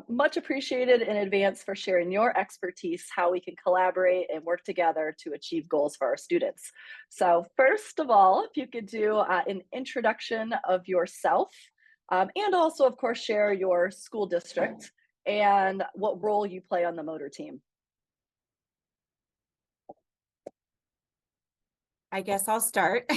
much appreciated in advance for sharing your expertise, how we can collaborate and work together to achieve goals for our students. So first of all, if you could do an introduction of yourself, and also, of course, share your school district and what role you play on the motor team. I guess I'll start.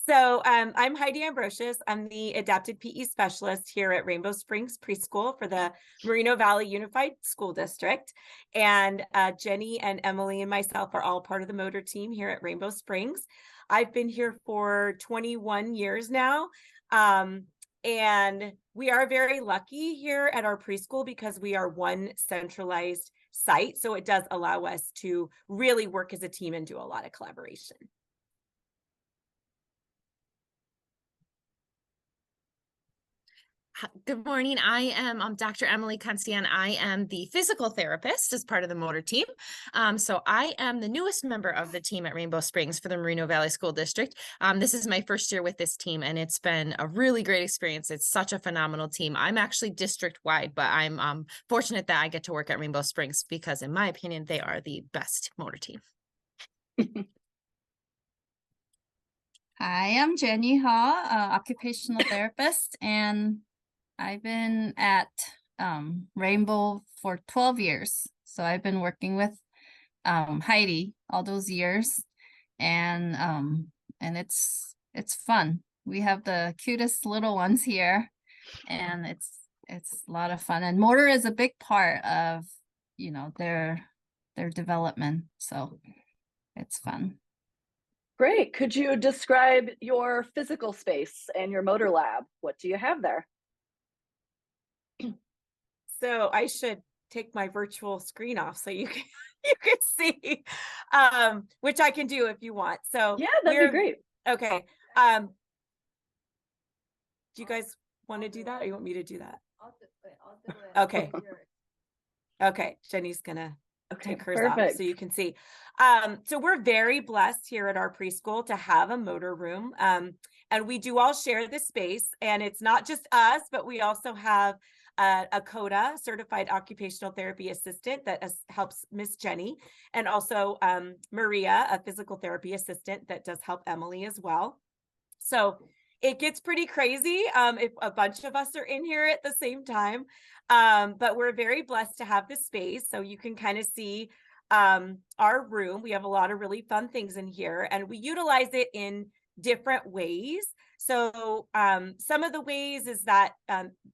So I'm Heidi Ambrosius. I'm the adapted PE specialist here at Rainbow Springs Preschool for the Moreno Valley Unified School District. And Jenny and Emily and myself are all part of the motor team here at Rainbow Springs. I've been here for 21 years now. And we are very lucky here at our preschool because we are one centralized site. So it does allow us to really work as a team and do a lot of collaboration. Good morning. I'm Dr. Emily Constian. I am the physical therapist as part of the motor team. So I am the newest member of the team at Rainbow Springs for the Moreno Valley School District. This is my first year with this team, and it's been a really great experience. It's such a phenomenal team. I'm actually district-wide, but I'm fortunate that I get to work at Rainbow Springs because, in my opinion, they are the best motor team. Hi, I'm Jenny Ha, occupational therapist, and I've been at Rainbow for 12 years. So I've been working with Heidi all those years, and it's fun. We have the cutest little ones here, and it's a lot of fun. And motor is a big part of, you know, their development. So it's fun. Great. Could you describe your physical space and your motor lab? What do you have there? So I should take my virtual screen off so you can see, which I can do if you want. So yeah, that'd be great. Okay. Do you guys want to do that, or you want me to do that? I'll do it. Okay. Okay. Jenny's gonna take hers off so you can see. So we're very blessed here at our preschool to have a motor room. And we do all share this space, and it's not just us, but we also have a CODA, certified occupational therapy assistant, that helps Miss Jenny, and also Maria, a physical therapy assistant that does help Emily as well. So it gets pretty crazy if a bunch of us are in here at the same time, but we're very blessed to have this space. So you can kind of see our room. We have a lot of really fun things in here, and we utilize it in different ways. So some of the ways is that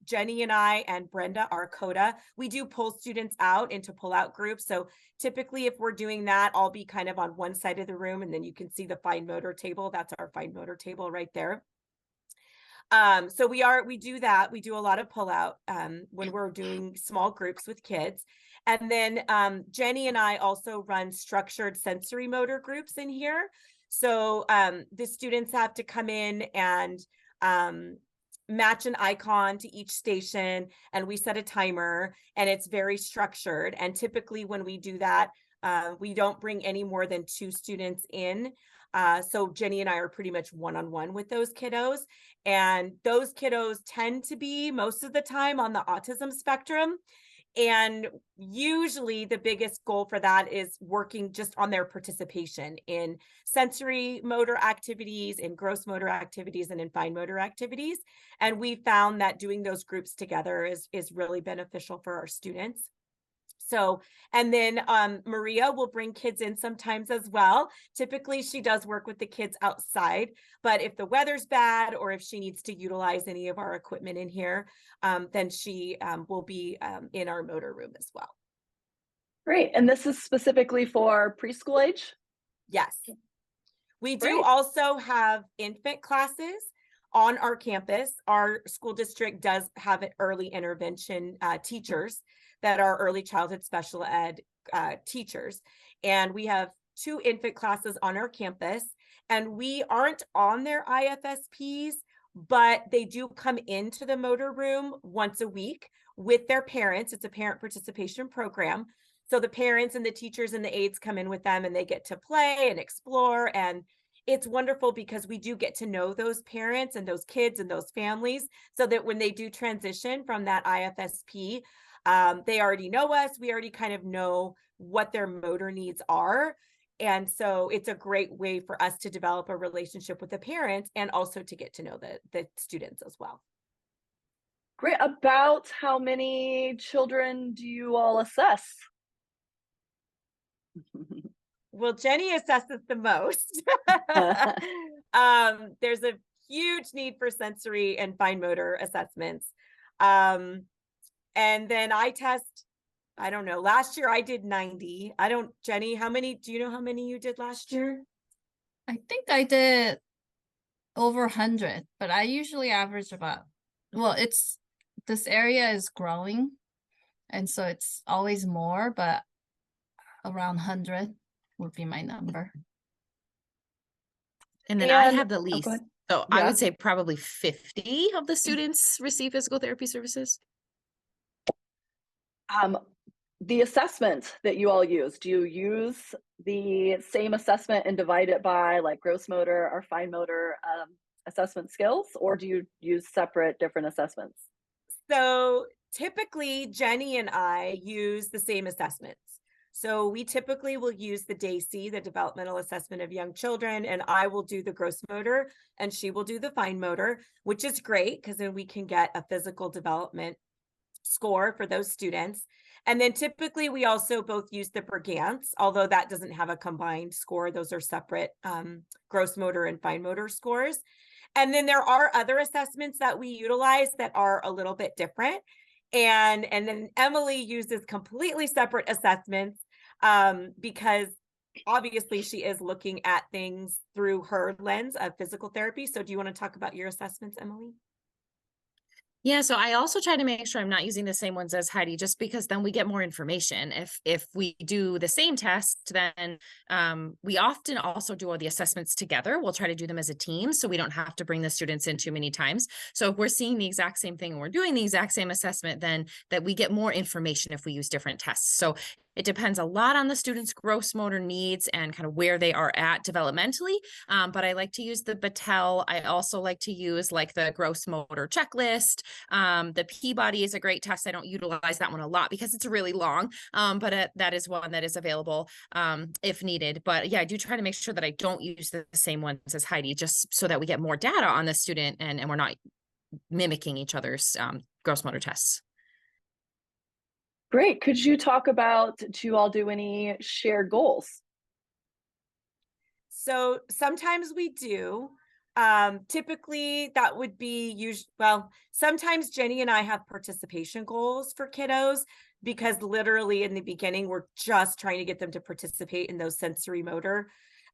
Jenny and I and Brenda, our CODA, we do pull students out into pull-out groups. So typically if we're doing that, I'll be kind of on one side of the room, and then you can see the fine motor table. That's our fine motor table right there. So we do that. We do a lot of pull-out when we're doing small groups with kids. And then Jenny and I also run structured sensory motor groups in here. So the students have to come in and match an icon to each station, and we set a timer, and it's very structured. And typically when we do that, we don't bring any more than 2 students in. So Jenny and I are pretty much one-on-one with those kiddos, and those kiddos tend to be most of the time on the autism spectrum. And usually the biggest goal for that is working just on their participation in sensory motor activities, in gross motor activities, and in fine motor activities. And we found that doing those groups together is really beneficial for our students. So, and then Maria will bring kids in sometimes as well. Typically, she does work with the kids outside, but if the weather's bad or if she needs to utilize any of our equipment in here, then she will be in our motor room as well. Great. And this is specifically for preschool age? Yes. We do also have infant classes on our campus. Our school district does have early intervention teachers that are early childhood special ed teachers. And we have 2 infant classes on our campus, and we aren't on their IFSPs, but they do come into the motor room once a week with their parents. It's a parent participation program. So the parents and the teachers and the aides come in with them, and they get to play and explore, and it's wonderful because we do get to know those parents and those kids and those families, so that when they do transition from that IFSP, they already know us. We already kind of know what their motor needs are. And so it's a great way for us to develop a relationship with the parents and also to get to know the students as well. Great. About how many children do you all assess? Well, Jenny assesses the most. There's a huge need for sensory and fine motor assessments. And then I test, I don't know, last year I did 90. Jenny, do you know how many you did last year? I think I did over 100, but I usually average about, well, this area is growing, and so it's always more, but around 100 would be my number. And then I have the least. So I would say probably 50 of the students receive physical therapy services. The assessment that you all use, do you use the same assessment and divide it by like gross motor or fine motor assessment skills, or do you use separate different assessments? So typically Jenny and I use the same assessments. So we typically will use the DAISY, the Developmental Assessment of Young Children, and I will do the gross motor and she will do the fine motor, which is great because then we can get a physical development score for those students. And then typically we also both use the Brigance, although that doesn't have a combined score. Those are separate gross motor and fine motor scores. And then there are other assessments that we utilize that are a little bit different. And then Emily uses completely separate assessments because obviously she is looking at things through her lens of physical therapy. So do you want to talk about your assessments, Emily? Yeah, so I also try to make sure I'm not using the same ones as Heidi, just because then we get more information. If we do the same test, then we often also do all the assessments together. We'll try to do them as a team, so we don't have to bring the students in too many times. So if we're seeing the exact same thing and we're doing the exact same assessment, then that we get more information if we use different tests. So it depends a lot on the students' gross motor needs and kind of where they are at developmentally. But I like to use the Battelle. I also like to use like the gross motor checklist. The Peabody is a great test. I don't utilize that one a lot because it's really long, but that is one that is available if needed. But yeah, I do try to make sure that I don't use the same ones as Heidi, just so that we get more data on the student and we're not mimicking each other's gross motor tests. Great. Could you talk about, do you all do any shared goals? So sometimes we do. Typically that would be sometimes Jenny and I have participation goals for kiddos because literally in the beginning, we're just trying to get them to participate in those sensory motor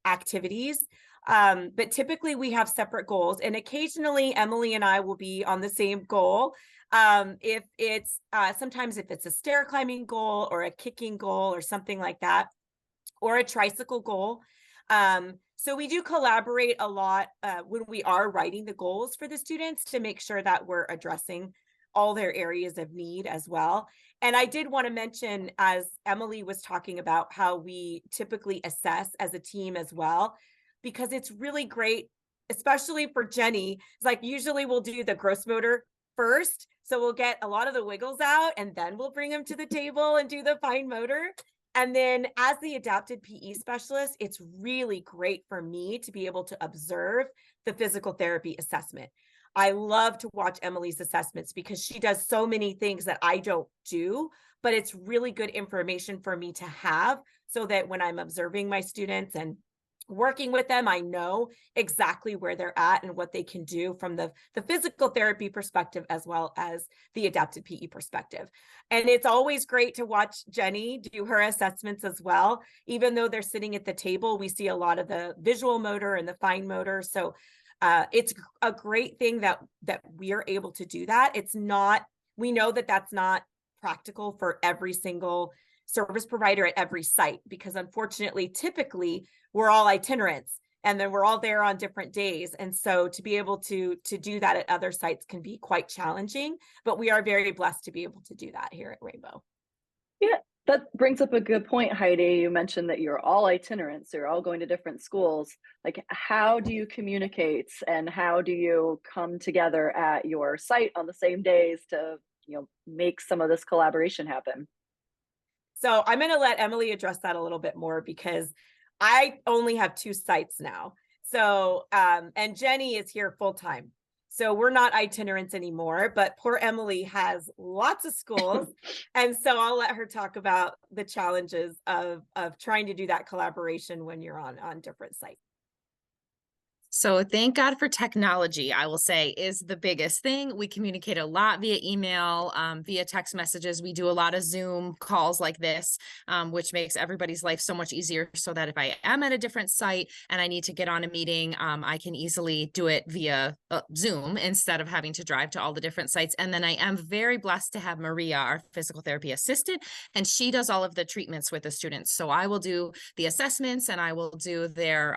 activities. But typically we have separate goals, and occasionally Emily and I will be on the same goal. If it's sometimes if it's a stair climbing goal or a kicking goal or something like that, or a tricycle goal. So we do collaborate a lot when we are writing the goals for the students to make sure that we're addressing all their areas of need as well. And I did want to mention, as Emily was talking about, how we typically assess as a team as well, because it's really great, especially for Jenny. It's like usually we'll do the gross motor first. So we'll get a lot of the wiggles out and then we'll bring them to the table and do the fine motor. And then as the adapted PE specialist, it's really great for me to be able to observe the physical therapy assessment. I love to watch Emily's assessments because she does so many things that I don't do, but it's really good information for me to have so that when I'm observing my students and working with them, I know exactly where they're at and what they can do from the physical therapy perspective as well as the adapted PE perspective. And it's always great to watch Jenny do her assessments as well. Even though they're sitting at the table, we see a lot of the visual motor and the fine motor. So it's a great thing that we are able to do that. We know that that's not practical for every single service provider at every site, because unfortunately, typically we're all itinerants and then we're all there on different days. And so to be able to do that at other sites can be quite challenging, but we are very blessed to be able to do that here at Rainbow. Yeah. That brings up a good point, Heidi. You mentioned that you're all itinerant, so you're all going to different schools. Like, how do you communicate and how do you come together at your site on the same days to, make some of this collaboration happen? So I'm going to let Emily address that a little bit more because I only have 2 sites now. So, and Jenny is here full time. So we're not itinerants anymore, but poor Emily has lots of schools. And so I'll let her talk about the challenges of trying to do that collaboration when you're on different sites. So thank God for technology, I will say, is the biggest thing. We communicate a lot via email, via text messages. We do a lot of Zoom calls like this, which makes everybody's life so much easier so that if I am at a different site and I need to get on a meeting, I can easily do it via Zoom instead of having to drive to all the different sites. And then I am very blessed to have Maria, our physical therapy assistant, and she does all of the treatments with the students. So I will do the assessments and I will do their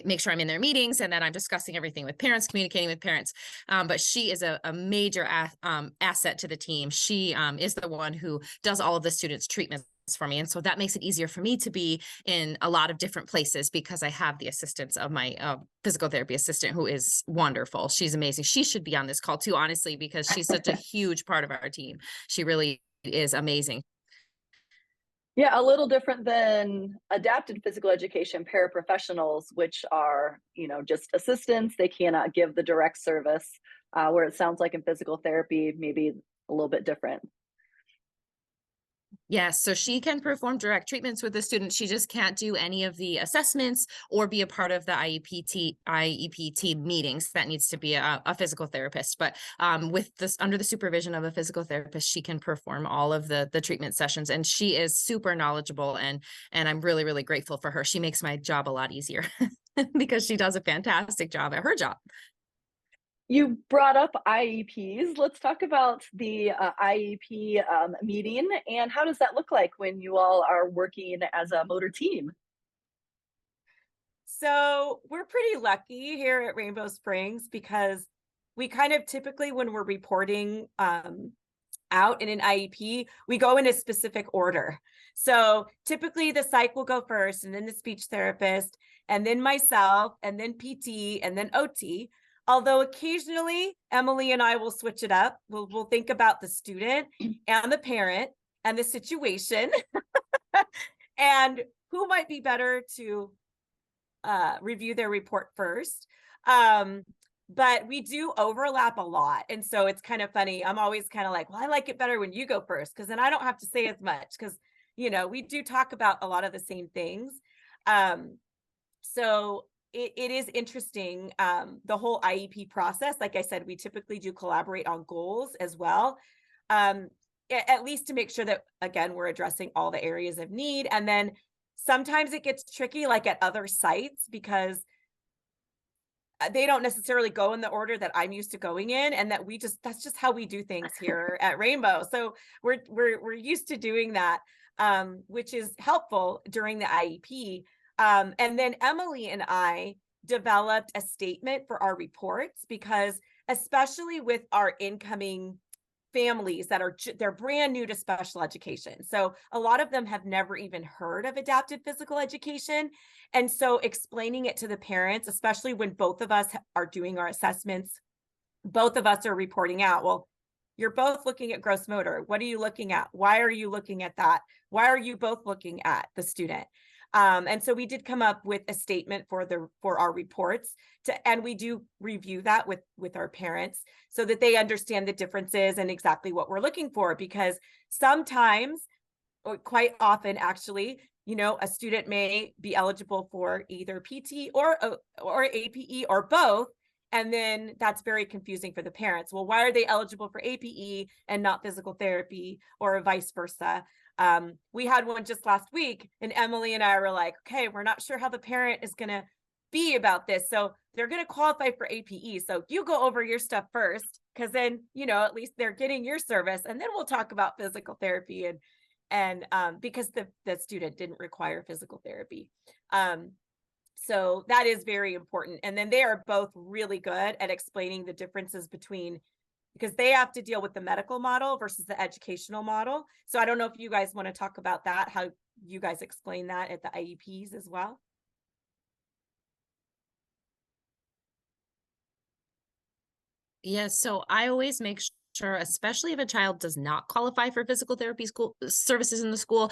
make sure I'm in their meetings and that I'm discussing everything with parents, communicating with parents. But she is a major asset to the team. She is the one who does all of the students' treatments for me. And so that makes it easier for me to be in a lot of different places because I have the assistance of my physical therapy assistant, who is wonderful. She's amazing. She should be on this call too, honestly, because she's such a huge part of our team. She really is amazing. Yeah, a little different than adapted physical education paraprofessionals, which are, just assistants. They cannot give the direct service, where it sounds like in physical therapy, maybe a little bit different. Yes, so she can perform direct treatments with the student. She just can't do any of the assessments or be a part of the IEP team meetings. That needs to be a physical therapist. But with this, under the supervision of a physical therapist, she can perform all of the treatment sessions. And she is super knowledgeable, and I'm really, really grateful for her. She makes my job a lot easier because she does a fantastic job at her job. You brought up IEPs. Let's talk about the IEP meeting, and how does that look like when you all are working as a motor team? So we're pretty lucky here at Rainbow Springs because we kind of typically, when we're reporting out in an IEP, we go in a specific order. So typically the psych will go first, and then the speech therapist, and then myself, and then PT, and then OT. Although occasionally Emily and I will switch it up. We'll think about the student and the parent and the situation and who might be better to review their report first. But we do overlap a lot. And so it's kind of funny. I'm always kind of like, well, I like it better when you go first, because then I don't have to say as much, because, we do talk about a lot of the same things. So it is interesting, the whole IEP process. Like I said, we typically do collaborate on goals as well, at least to make sure that, again, we're addressing all the areas of need. And then sometimes it gets tricky, like at other sites, because they don't necessarily go in the order that I'm used to going in, and that that's just how we do things here at Rainbow. So we're used to doing that, which is helpful during the IEP. And then Emily and I developed a statement for our reports, because especially with our incoming families that they're brand new to special education. So a lot of them have never even heard of adapted physical education. And so explaining it to the parents, especially when both of us are doing our assessments, both of us are reporting out, well, you're both looking at gross motor. What are you looking at? Why are you looking at that? Why are you both looking at the student? And so we did come up with a statement for our reports, and we do review that with our parents so that they understand the differences and exactly what we're looking for. Because sometimes, or quite often actually, a student may be eligible for either PT or APE or both. And then that's very confusing for the parents. Well, why are they eligible for APE and not physical therapy, or vice versa? We had one just last week, and Emily and I were like, okay, we're not sure how the parent is going to be about this. So they're going to qualify for APE. So you go over your stuff first, because then, at least they're getting your service. And then we'll talk about physical therapy, and because the student didn't require physical therapy. So that is very important. And then they are both really good at explaining the differences between because they have to deal with the medical model versus the educational model. So I don't know if you guys want to talk about that, how you guys explain that at the IEPs as well. Yeah, so I always make sure, especially if a child does not qualify for physical therapy school services in the school,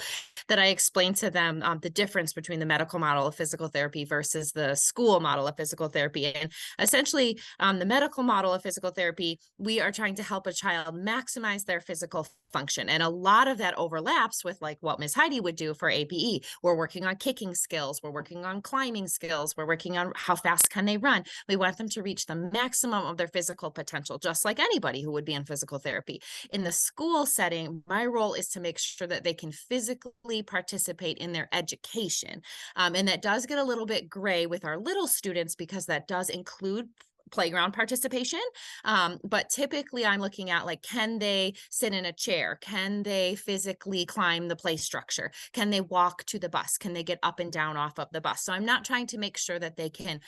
that I explain to them the difference between the medical model of physical therapy versus the school model of physical therapy. And essentially, the medical model of physical therapy, we are trying to help a child maximize their physical function. And a lot of that overlaps with like what Ms. Heidi would do for APE. We're working on kicking skills. We're working on climbing skills. We're working on how fast can they run. We want them to reach the maximum of their physical potential, just like anybody who would be in physical therapy. In the school setting, my role is to make sure that they can physically participate in their education. And that does get a little bit gray with our little students because that does include playground participation. But typically I'm looking at like, can they sit in a chair? Can they physically climb the play structure? Can they walk to the bus? Can they get up and down off of the bus? So I'm not trying to make sure that they can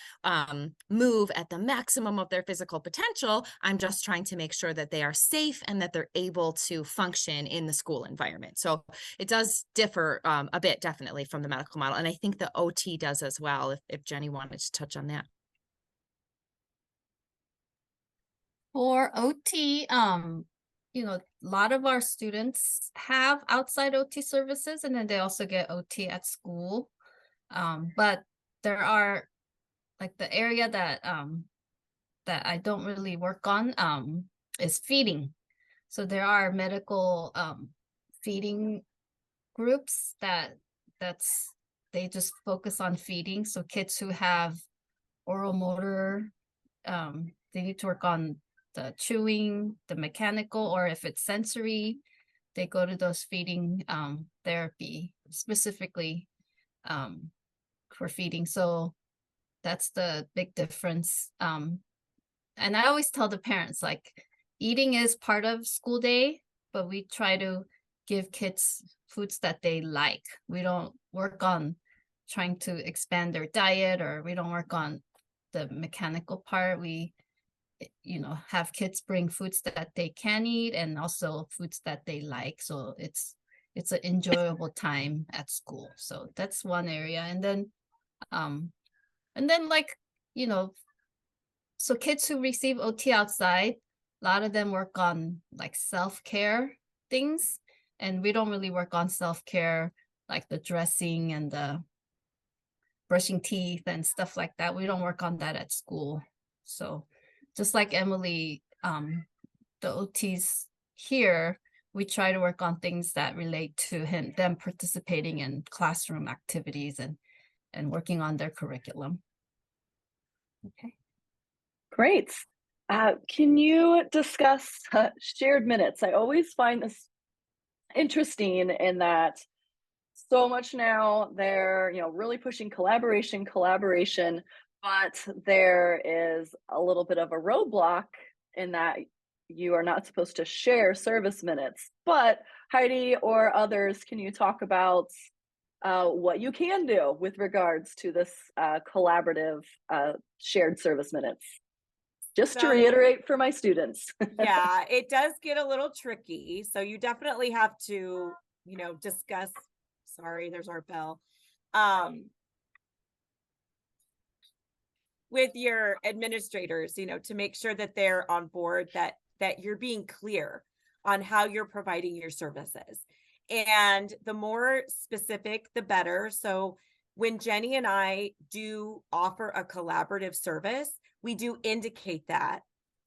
move at the maximum of their physical potential. I'm just trying to make sure that they are safe and that they're able to function in the school environment. So it does differ a bit, definitely, from the medical model. And I think the OT does as well, if Jenny wanted to touch on that. For OT, you know, a lot of our students have outside OT services, and then they also get OT at school. But there are like the area that that I don't really work on is feeding. So there are medical feeding groups they just focus on feeding. So kids who have oral motor, they need to work on the chewing, the mechanical, or if it's sensory, they go to those feeding therapy specifically for feeding. So that's the big difference. And I always tell the parents, like, eating is part of school day, but we try to give kids foods that they like. We don't work on trying to expand their diet, or we don't work on the mechanical part. We, you know, have kids bring foods that they can eat and also foods that they like. So it's an enjoyable time at school. So that's one area. And then like, you know, so kids who receive OT outside, a lot of them work on like self-care things. And we don't really work on self-care, like the dressing and the brushing teeth and stuff like that. We don't work on that at school. So just like Emily, the OTs here, we try to work on things that relate to them participating in classroom activities and working on their curriculum. Okay. Great. Can you discuss shared minutes? I always find this interesting in that so much now they're, you know, really pushing collaboration, but there is a little bit of a roadblock in that you are not supposed to share service minutes. But Heidi or others, can you talk about what you can do with regards to this collaborative shared service minutes? Just to reiterate for my students. Yeah, it does get a little tricky. So you definitely have to, you know, discuss, sorry, there's our bell, with your administrators, you know, to make sure that they're on board, that you're being clear on how you're providing your services. And the more specific, the better. So when Jenny and I do offer a collaborative service, we do indicate that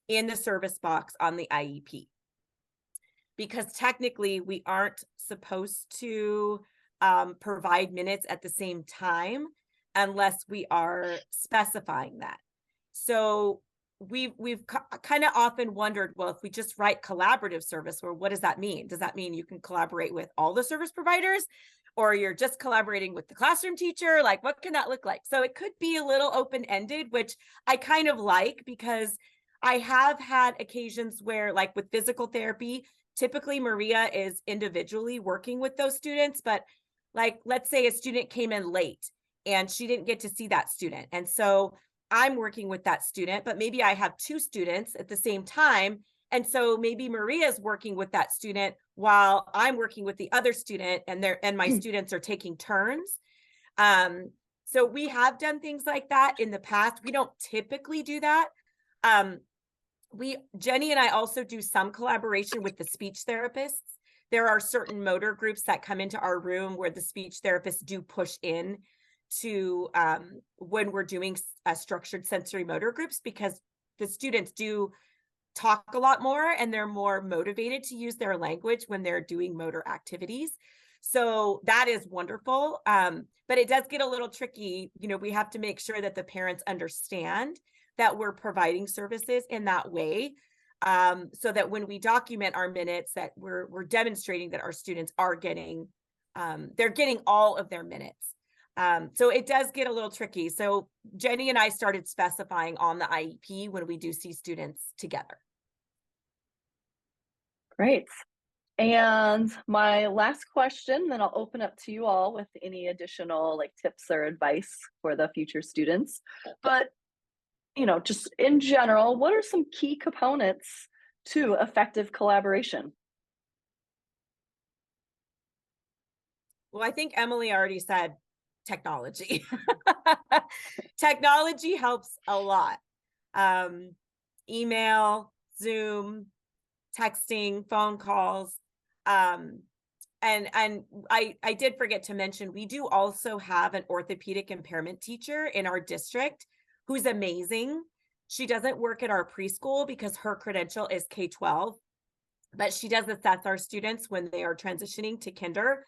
in the service box on the IEP. Because technically we aren't supposed to provide minutes at the same time unless we are specifying that. So we've kind of often wondered, well, if we just write collaborative service, well, what does that mean? Does that mean you can collaborate with all the service providers, or you're just collaborating with the classroom teacher? Like, what can that look like? So it could be a little open-ended, which I kind of like, because I have had occasions where, like with physical therapy, typically Maria is individually working with those students, but like, let's say a student came in late and she didn't get to see that student. And so I'm working with that student, but maybe I have two students at the same time, And so maybe Maria's working with that student while I'm working with the other student, and my students are taking turns. So we have done things like that in the past. We don't typically do that. Jenny and I also do some collaboration with the speech therapists. There are certain motor groups that come into our room where the speech therapists do push in to when we're doing structured sensory motor groups, because the students do talk a lot more and they're more motivated to use their language when they're doing motor activities. So that is wonderful. But it does get a little tricky. You know, we have to make sure that the parents understand that we're providing services in that way, so that when we document our minutes, that we're demonstrating that our students are getting, they're getting all of their minutes. So it does get a little tricky. So Jenny and I started specifying on the IEP when we do see students together. Great. And my last question, then I'll open up to you all with any additional like tips or advice for the future students. But, you know, just in general, what are some key components to effective collaboration? Well, I think Emily already said technology. Technology helps a lot. Email, Zoom, texting, phone calls. And I did forget to mention, we do also have an orthopedic impairment teacher in our district who's amazing. She doesn't work at our preschool because her credential is K-12, but she does assess our students when they are transitioning to kinder.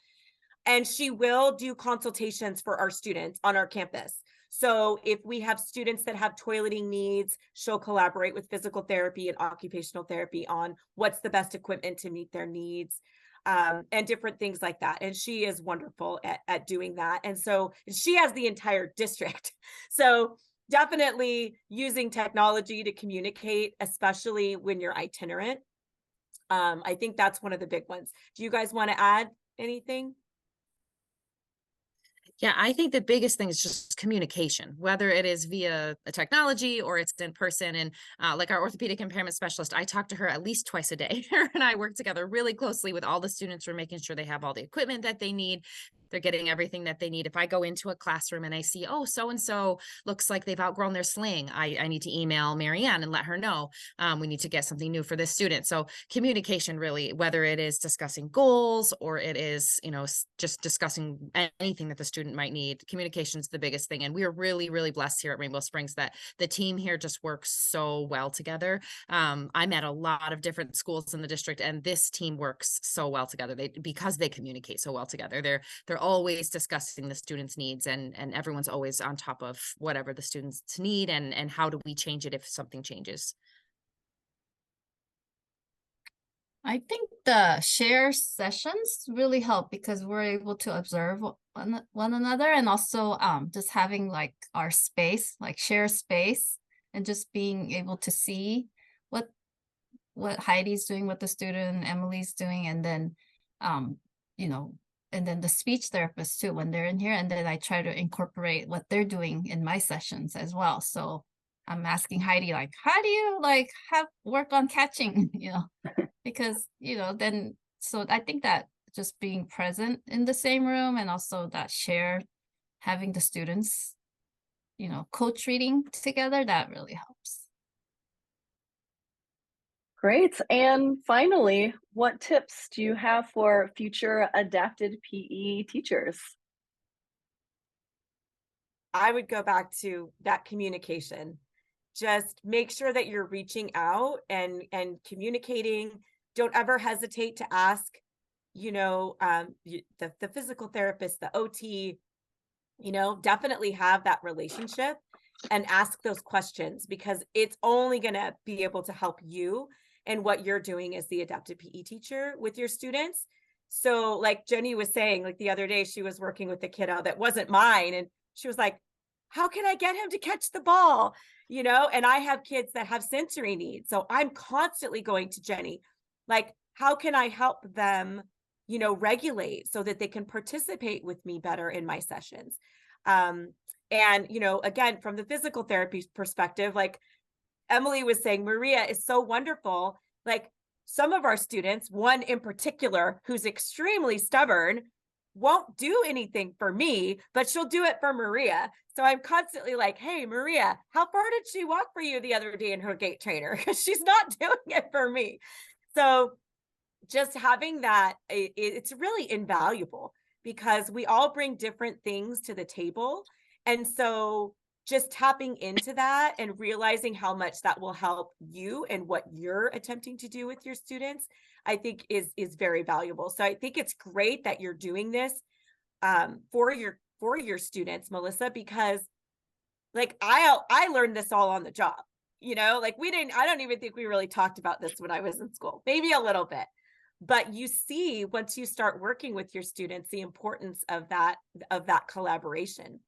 And she will do consultations for our students on our campus. So if we have students that have toileting needs, she'll collaborate with physical therapy and occupational therapy on what's the best equipment to meet their needs, and different things like that. And she is wonderful at doing that. And so she has the entire district. So definitely using technology to communicate, especially when you're itinerant. I think that's one of the big ones. Do you guys want to add anything? Yeah, I think the biggest thing is just communication, whether it is via a technology or it's in person. And like our orthopedic impairment specialist, I talk to her at least twice a day. Her and I work together really closely with all the students. We're making sure they have all the equipment that they need. They're getting everything that they need. If I go into a classroom and I see, oh, so-and-so looks like they've outgrown their sling, I need to email Marianne and let her know we need to get something new for this student. So communication, really, whether it is discussing goals or it is, you know, just discussing anything that the student might need, communication is the biggest thing. And we are really, really blessed here at Rainbow Springs that the team here just works so well together. I'm at a lot of different schools in the district, and this team works so well together. Because they communicate so well together. They're always discussing the students' needs, and everyone's always on top of whatever the students need and how do we change it if something changes. I think the share sessions really help because we're able to observe one another, and also just having like our space, like share space, and just being able to see what Heidi's doing, what the student Emily's doing, and then you know, and then the speech therapist too when they're in here, and then I try to incorporate what they're doing in my sessions as well. So I'm asking Heidi, like, how do you like have work on catching, you know, because, you know, then, so I think that just being present in the same room, and also that share, having the students, you know, co-treating together, that really helps. Great. And finally, what tips do you have for future adapted PE teachers? I would go back to that communication. Just make sure that you're reaching out and communicating. Don't ever hesitate to ask, you know, the physical therapist, the OT, you know, definitely have that relationship and ask those questions, because it's only going to be able to help you and what you're doing as the adapted PE teacher with your students. So like Jenny was saying, like the other day, she was working with a kiddo that wasn't mine, and she was like, how can I get him to catch the ball? You know, and I have kids that have sensory needs. So I'm constantly going to Jenny, like, how can I help them, you know, regulate so that they can participate with me better in my sessions? And, you know, again, from the physical therapy perspective, like Emily was saying, Maria is so wonderful Like some of our students, one in particular, who's extremely stubborn, won't do anything for me, but she'll do it for Maria. So I'm constantly like, hey, Maria, how far did she walk for you the other day in her gait trainer? Because she's not doing it for me. So just having that, it's really invaluable because we all bring different things to the table. And so just tapping into that and realizing how much that will help you and what you're attempting to do with your students, I think is very valuable. So I think it's great that you're doing this for your students, Melissa, because like I learned this all on the job. You know, like I don't even think we really talked about this when I was in school, maybe a little bit. But you see, once you start working with your students, the importance of that collaboration.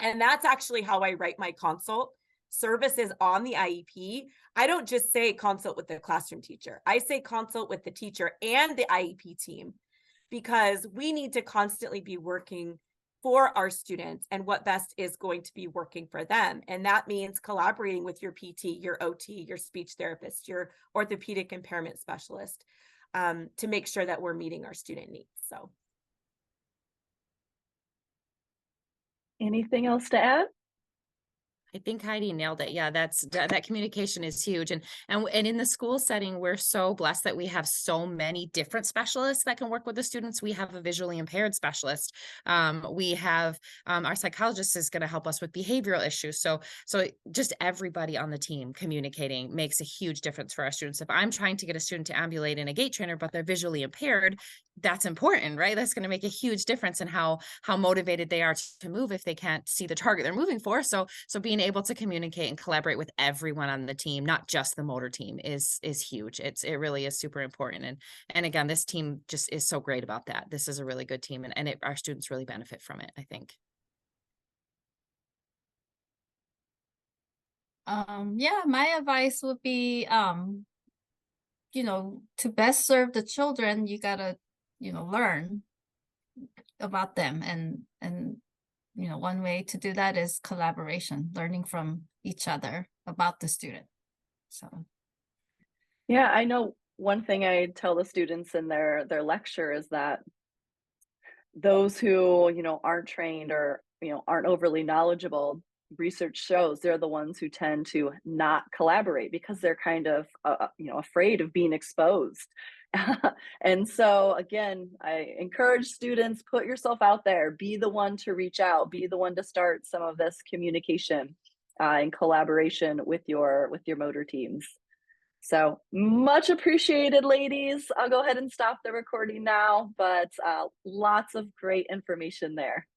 And that's actually how I write my consult services on the IEP. I don't just say consult with the classroom teacher. I say consult with the teacher and the IEP team, because we need to constantly be working for our students and what best is going to be working for them. And that means collaborating with your PT, your OT, your speech therapist, your orthopedic impairment specialist, to make sure that we're meeting our student needs. So. Anything else to add? I think Heidi nailed it. Yeah, that communication is huge. And in the school setting, we're so blessed that we have so many different specialists that can work with the students. We have a visually impaired specialist. We have our psychologist is going to help us with behavioral issues. So just everybody on the team communicating makes a huge difference for our students. If I'm trying to get a student to ambulate in a gait trainer, but they're visually impaired, that's important, right? That's going to make a huge difference in how motivated they are to move if they can't see the target they're moving for. So being able to communicate and collaborate with everyone on the team, not just the motor team, is huge. It really is super important. And again, this team just is so great about that. This is a really good team, and our students really benefit from it, I think. Yeah, my advice would be, you know, to best serve the children, you gotta, you know, learn about them, and you know, one way to do that is collaboration, learning from each other about the student. So yeah, I know one thing I tell the students in their lecture is that those who, you know, aren't trained or, you know, aren't overly knowledgeable, research shows they're the ones who tend to not collaborate because they're kind of you know, afraid of being exposed. And so again, I encourage students, put yourself out there, be the one to reach out, be the one to start some of this communication and collaboration with your motor teams. So much appreciated, ladies. I'll go ahead and stop the recording now, but lots of great information there.